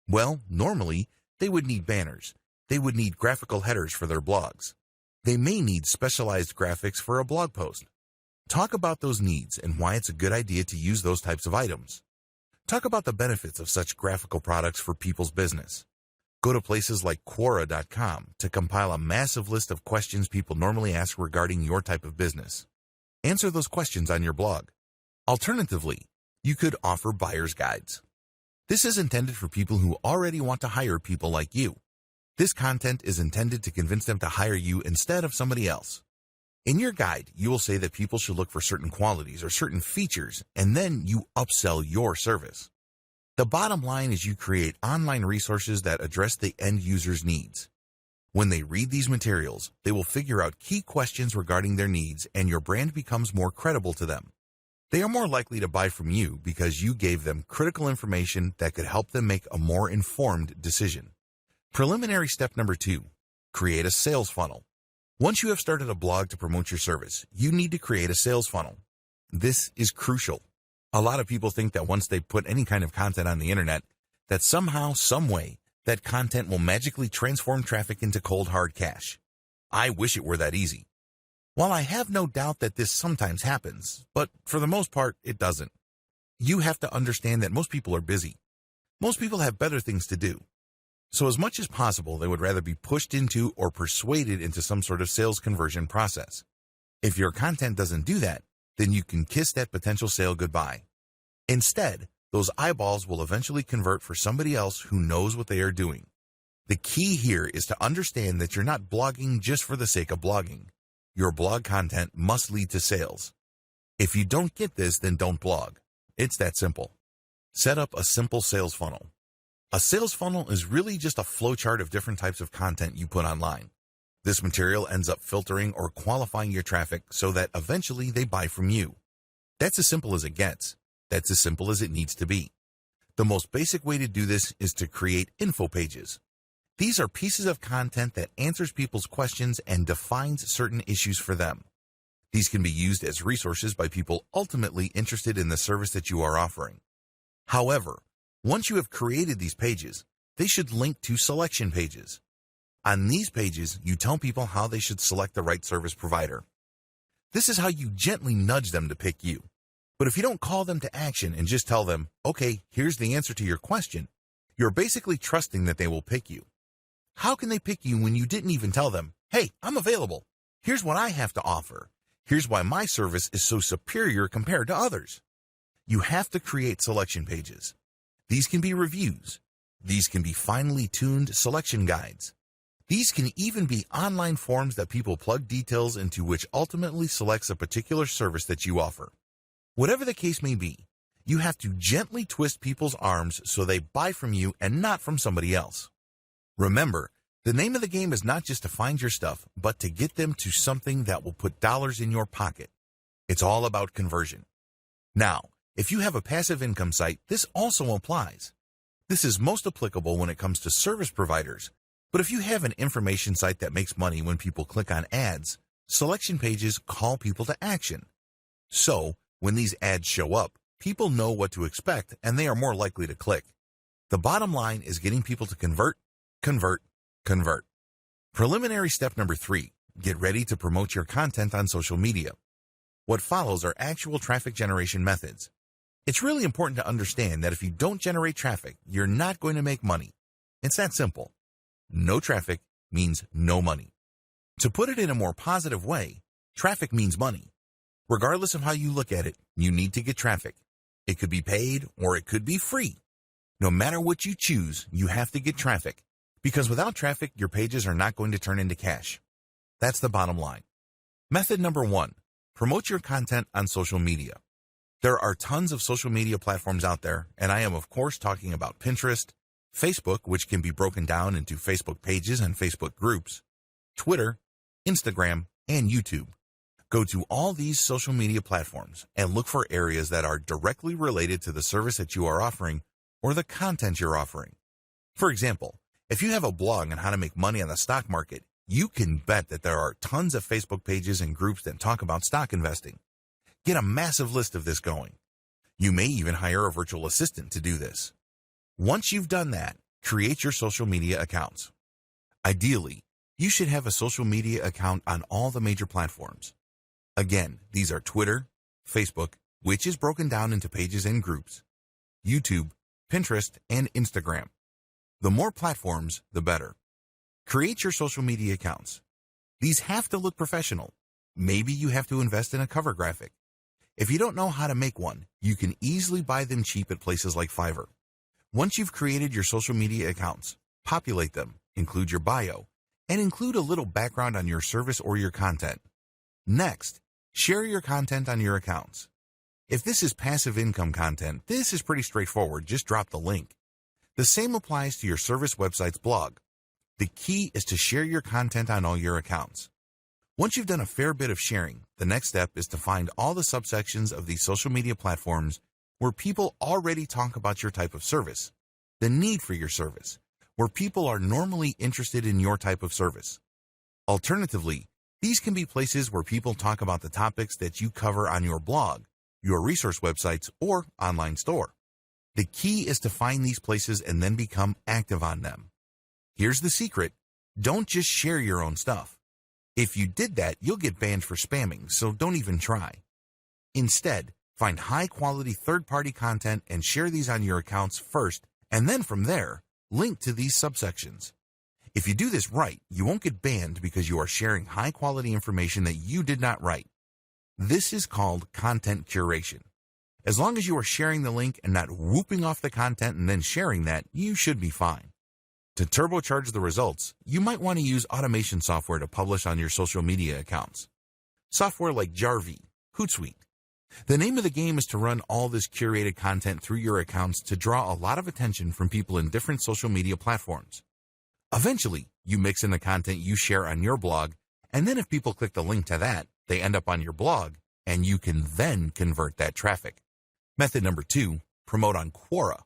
Well, normally, they would need banners. They would need graphical headers for their blogs. They may need specialized graphics for a blog post. Talk about those needs and why it's a good idea to use those types of items. Talk about the benefits of such graphical products for people's business. Go to places like Quora.com to compile a massive list of questions people normally ask regarding your type of business. Answer those questions on your blog. Alternatively, you could offer buyer's guides. This is intended for people who already want to hire people like you. This content is intended to convince them to hire you instead of somebody else. In your guide, you will say that people should look for certain qualities or certain features, and then you upsell your service. The bottom line is you create online resources that address the end user's needs. When they read these materials, they will figure out key questions regarding their needs, and your brand becomes more credible to them. They are more likely to buy from you because you gave them critical information that could help them make a more informed decision. Preliminary step number 2, create a sales funnel. Once you have started a blog to promote your service, you need to create a sales funnel. This is crucial. A lot of people think that once they put any kind of content on the internet, that somehow, some way, that content will magically transform traffic into cold hard cash. I wish it were that easy. While I have no doubt that this sometimes happens, but for the most part, it doesn't. You have to understand that most people are busy. Most people have better things to do. So as much as possible, they would rather be pushed into or persuaded into some sort of sales conversion process. If your content doesn't do that, then you can kiss that potential sale goodbye. Instead, those eyeballs will eventually convert for somebody else who knows what they are doing. The key here is to understand that you're not blogging just for the sake of blogging. Your blog content must lead to sales. If you don't get this, then don't blog. It's that simple. Set up a simple sales funnel. A sales funnel is really just a flowchart of different types of content you put online. This material ends up filtering or qualifying your traffic so that eventually they buy from you. That's as simple as it gets. That's as simple as it needs to be. The most basic way to do this is to create info pages. These are pieces of content that answers people's questions and defines certain issues for them. These can be used as resources by people ultimately interested in the service that you are offering. However, once you have created these pages, they should link to selection pages. On these pages, you tell people how they should select the right service provider. This is how you gently nudge them to pick you. But if you don't call them to action and just tell them, okay, here's the answer to your question, you're basically trusting that they will pick you. How can they pick you when you didn't even tell them, hey, I'm available. Here's what I have to offer. Here's why my service is so superior compared to others. You have to create selection pages. These can be reviews. These can be finely tuned selection guides. These can even be online forms that people plug details into, which ultimately selects a particular service that you offer. Whatever the case may be, you have to gently twist people's arms so they buy from you and not from somebody else. Remember, the name of the game is not just to find your stuff, but to get them to something that will put dollars in your pocket. It's all about conversion. Now, if you have a passive income site, this also applies. This is most applicable when it comes to service providers, but if you have an information site that makes money when people click on ads, selection pages call people to action. So, when these ads show up, people know what to expect and they are more likely to click. The bottom line is getting people to convert. Preliminary step number 3, get ready to promote your content on social media. What follows are actual traffic generation methods. It's really important to understand that if you don't generate traffic, you're not going to make money. It's that simple. No traffic means no money. To put it in a more positive way, traffic means money. Regardless of how you look at it, you need to get traffic. It could be paid or it could be free. No matter what you choose, you have to get traffic. Because without traffic, your pages are not going to turn into cash. That's the bottom line. Method number 1, promote your content on social media. There are tons of social media platforms out there, and I am of course talking about Pinterest, Facebook, which can be broken down into Facebook pages and Facebook groups, Twitter, Instagram, and YouTube. Go to all these social media platforms and look for areas that are directly related to the service that you are offering or the content you're offering. For example, if you have a blog on how to make money on the stock market, you can bet that there are tons of Facebook pages and groups that talk about stock investing. Get a massive list of this going. You may even hire a virtual assistant to do this. Once you've done that, create your social media accounts. Ideally, You should have a social media account on all the major platforms. Again, these are Twitter, Facebook, which is broken down into pages and groups, YouTube, Pinterest, and Instagram. The more platforms, the better. Create your social media accounts. These have to look professional. Maybe you have to invest in a cover graphic. If you don't know how to make one, you can easily buy them cheap at places like Fiverr. Once you've created your social media accounts, populate them, include your bio, and include a little background on your service or your content. Next, share your content on your accounts. If this is passive income content, this is pretty straightforward. Just drop the link. The same applies to your service website's blog. The key is to share your content on all your accounts. Once you've done a fair bit of sharing, the next step is to find all the subsections of these social media platforms where people already talk about your type of service, the need for your service, where people are normally interested in your type of service. Alternatively, these can be places where people talk about the topics that you cover on your blog, your resource websites, or online store. The key is to find these places and then become active on them. Here's the secret. Don't just share your own stuff. If you did that, you'll get banned for spamming, so don't even try. Instead, find high-quality third-party content and share these on your accounts first, and then from there, link to these subsections. If you do this right, you won't get banned because you are sharing high-quality information that you did not write. This is called content curation. As long as you are sharing the link and not whooping off the content and then sharing that, you should be fine. To turbocharge the results, you might want to use automation software to publish on your social media accounts. Software like Jarvee, Hootsuite. The name of the game is to run all this curated content through your accounts to draw a lot of attention from people in different social media platforms. Eventually, you mix in the content you share on your blog, and then if people click the link to that, they end up on your blog, and you can then convert that traffic. Method number 2, promote on Quora.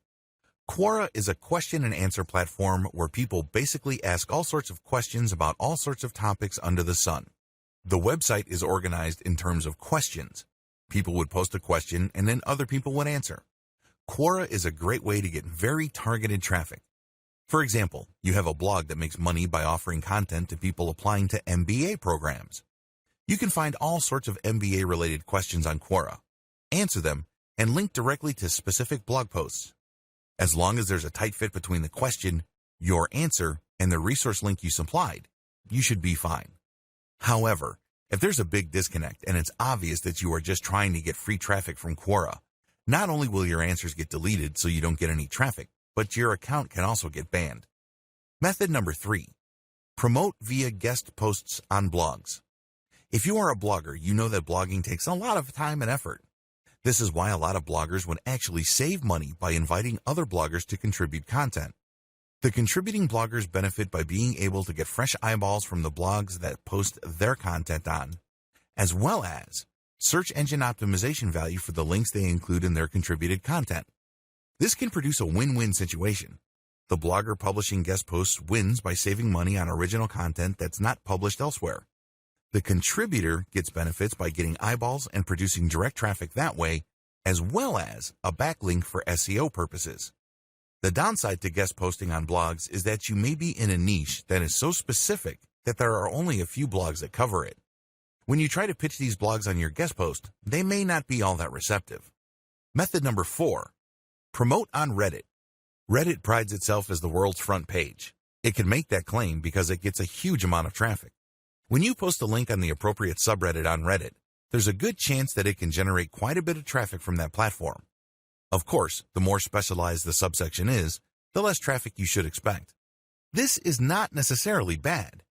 Quora is a question and answer platform where people basically ask all sorts of questions about all sorts of topics under the sun. The website is organized in terms of questions. People would post a question and then other people would answer. Quora is a great way to get very targeted traffic. For example, you have a blog that makes money by offering content to people applying to MBA programs. You can find all sorts of MBA-related questions on Quora, answer them, and link directly to specific blog posts. As long as there's a tight fit between the question, your answer, and the resource link you supplied, you should be fine. However, if there's a big disconnect and it's obvious that you are just trying to get free traffic from Quora, not only will your answers get deleted so you don't get any traffic, but your account can also get banned. Method number 3, promote via guest posts on blogs. If you are a blogger, you know that blogging takes a lot of time and effort. This is why a lot of bloggers would actually save money by inviting other bloggers to contribute content. The contributing bloggers benefit by being able to get fresh eyeballs from the blogs that post their content on, as well as search engine optimization value for the links they include in their contributed content. This can produce a win-win situation. The blogger publishing guest posts wins by saving money on original content that's not published elsewhere. The contributor gets benefits by getting eyeballs and producing direct traffic that way, as well as a backlink for SEO purposes. The downside to guest posting on blogs is that you may be in a niche that is so specific that there are only a few blogs that cover it. When you try to pitch these blogs on your guest post, they may not be all that receptive. Method number 4, promote on Reddit. Reddit prides itself as the world's front page. It can make that claim because it gets a huge amount of traffic. When you post a link on the appropriate subreddit on Reddit, there's a good chance that it can generate quite a bit of traffic from that platform. Of course, the more specialized the subsection is, the less traffic you should expect. This is not necessarily bad.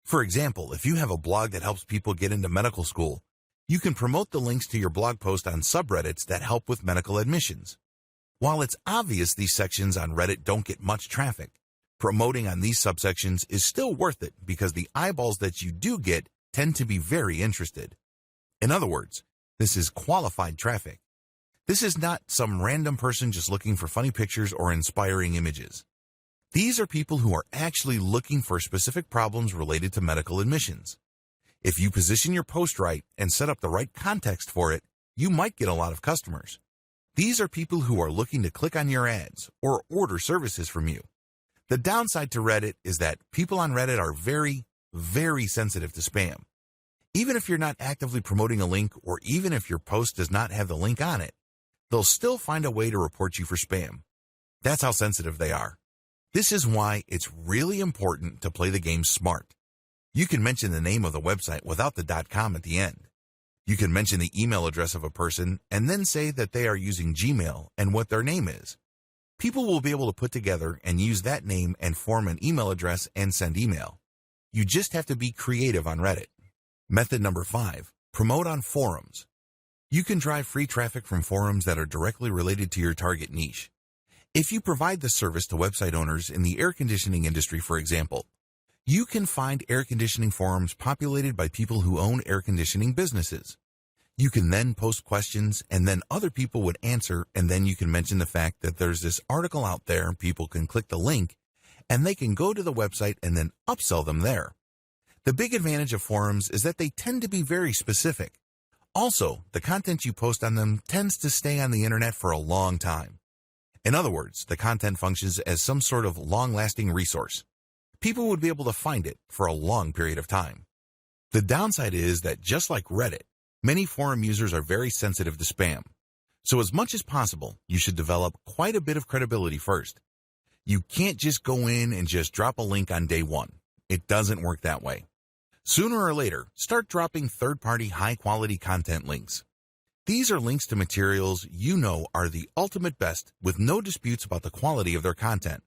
For example, if you have a blog that helps people get into medical school, you can promote the links to your blog post on subreddits that help with medical admissions. While it's obvious these sections on Reddit don't get much traffic, promoting on these subsections is still worth it because the eyeballs that you do get tend to be very interested. In other words, this is qualified traffic. This is not some random person just looking for funny pictures or inspiring images. These are people who are actually looking for specific problems related to medical admissions. If you position your post right and set up the right context for it, you might get a lot of customers. These are people who are looking to click on your ads or order services from you. The downside to Reddit is that people on Reddit are very very sensitive to spam. Even if you're not actively promoting a link, or even if your post does not have the link on it, they'll still find a way to report you for spam. That's how sensitive they are. This is why it's really important to play the game smart. You can mention the name of the website without the .com at the end. You can mention the email address of a person and then say that they are using Gmail and what their name is. People will be able to put together and use that name and form an email address and send email. You just have to be creative on Reddit. Method number 5, promote on forums. You can drive free traffic from forums that are directly related to your target niche. If you provide this service to website owners in the air conditioning industry, for example, you can find air conditioning forums populated by people who own air conditioning businesses. You can then post questions, and then other people would answer, and then you can mention the fact that there's this article out there, people can click the link, and they can go to the website and then upsell them there. The big advantage of forums is that they tend to be very specific. Also, the content you post on them tends to stay on the internet for a long time. In other words, the content functions as some sort of long-lasting resource. People would be able to find it for a long period of time. The downside is that just like Reddit, many forum users are very sensitive to spam. So as much as possible, you should develop quite a bit of credibility first. You can't just go in and just drop a link on day one. It doesn't work that way. Sooner or later, start dropping third-party high-quality content links. These are links to materials you know are the ultimate best with no disputes about the quality of their content.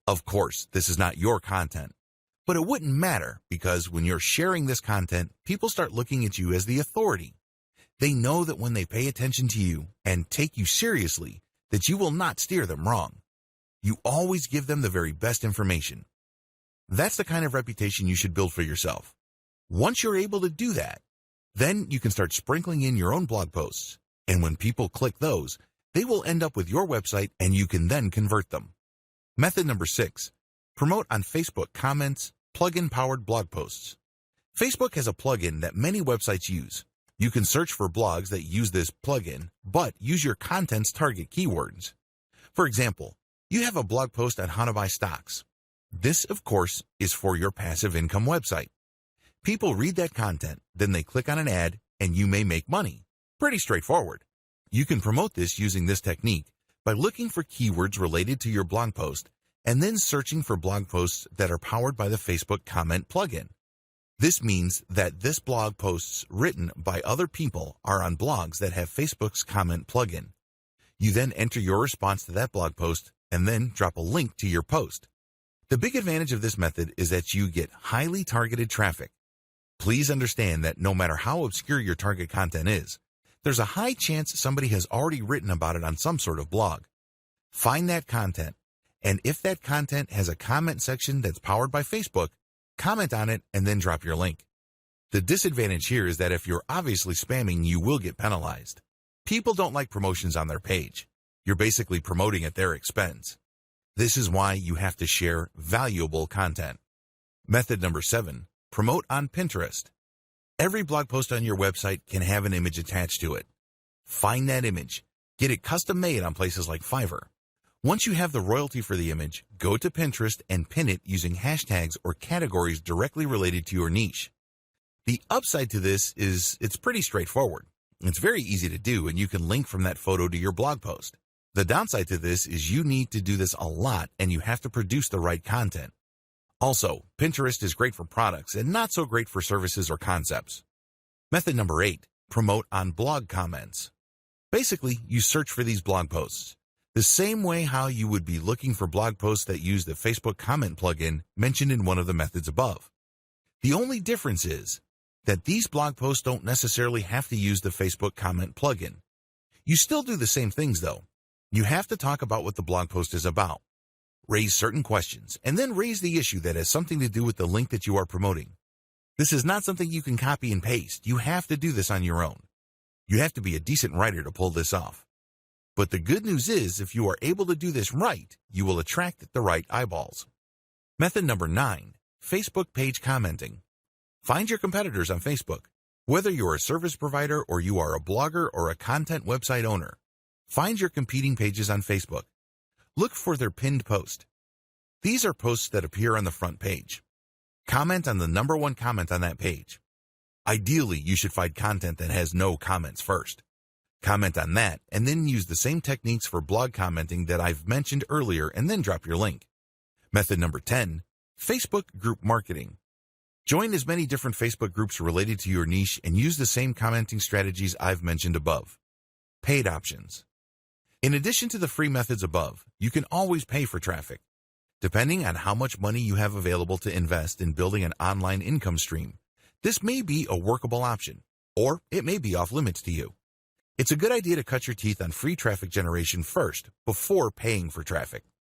Of course, this is not your content, but it wouldn't matter because when you're sharing this content, people start looking at you as the authority. They know that when they pay attention to you and take you seriously, that you will not steer them wrong. You always give them the very best information. That's the kind of reputation you should build for yourself. Once you're able to do that, then you can start sprinkling in your own blog posts. And when people click those, they will end up with your website and you can then convert them. Method number 6, promote on Facebook comments, plugin-powered blog posts. Facebook has a plugin that many websites use. You can search for blogs that use this plugin, but use your content's target keywords. For example, you have a blog post on how to buy stocks. This, of course, is for your passive income website. People read that content, then they click on an ad, and you may make money. Pretty straightforward. You can promote this using this technique by looking for keywords related to your blog post and then searching for blog posts that are powered by the Facebook comment plugin. This means that this blog posts written by other people are on blogs that have Facebook's comment plugin. You then enter your response to that blog post and then drop a link to your post. The big advantage of this method is that you get highly targeted traffic. Please understand that no matter how obscure your target content is, there's a high chance somebody has already written about it on some sort of blog. Find that content, and if that content has a comment section that's powered by Facebook, comment on it and then drop your link. The disadvantage here is that if you're obviously spamming, you will get penalized. People don't like promotions on their page. You're basically promoting at their expense. This is why you have to share valuable content. Method number 7, promote on Pinterest. Every blog post on your website can have an image attached to it. Find that image. Get it custom made on places like Fiverr. Once you have the royalty for the image, go to Pinterest and pin it using hashtags or categories directly related to your niche. The upside to this is it's pretty straightforward. It's very easy to do, and you can link from that photo to your blog post. The downside to this is you need to do this a lot and you have to produce the right content. Also, Pinterest is great for products and not so great for services or concepts. Method number 8, promote on blog comments. Basically, you search for these blog posts, the same way how you would be looking for blog posts that use the Facebook comment plugin mentioned in one of the methods above. The only difference is that these blog posts don't necessarily have to use the Facebook comment plugin. You still do the same things though. You have to talk about what the blog post is about, raise certain questions, and then raise the issue that has something to do with the link that you are promoting. This is not something you can copy and paste. You have to do this on your own. You have to be a decent writer to pull this off. But the good news is, if you are able to do this right, you will attract the right eyeballs. Method number 9, Facebook page commenting. Find your competitors on Facebook. Whether you're a service provider or you are a blogger or a content website owner, find your competing pages on Facebook. Look for their pinned post. These are posts that appear on the front page. Comment on the number one comment on that page. Ideally, you should find content that has no comments first. Comment on that, and then use the same techniques for blog commenting that I've mentioned earlier, and then drop your link. Method number 10, Facebook group marketing. Join as many different Facebook groups related to your niche and use the same commenting strategies I've mentioned above. Paid options. In addition to the free methods above, you can always pay for traffic. Depending on how much money you have available to invest in building an online income stream, this may be a workable option, or it may be off limits to you. It's a good idea to cut your teeth on free traffic generation first before paying for traffic.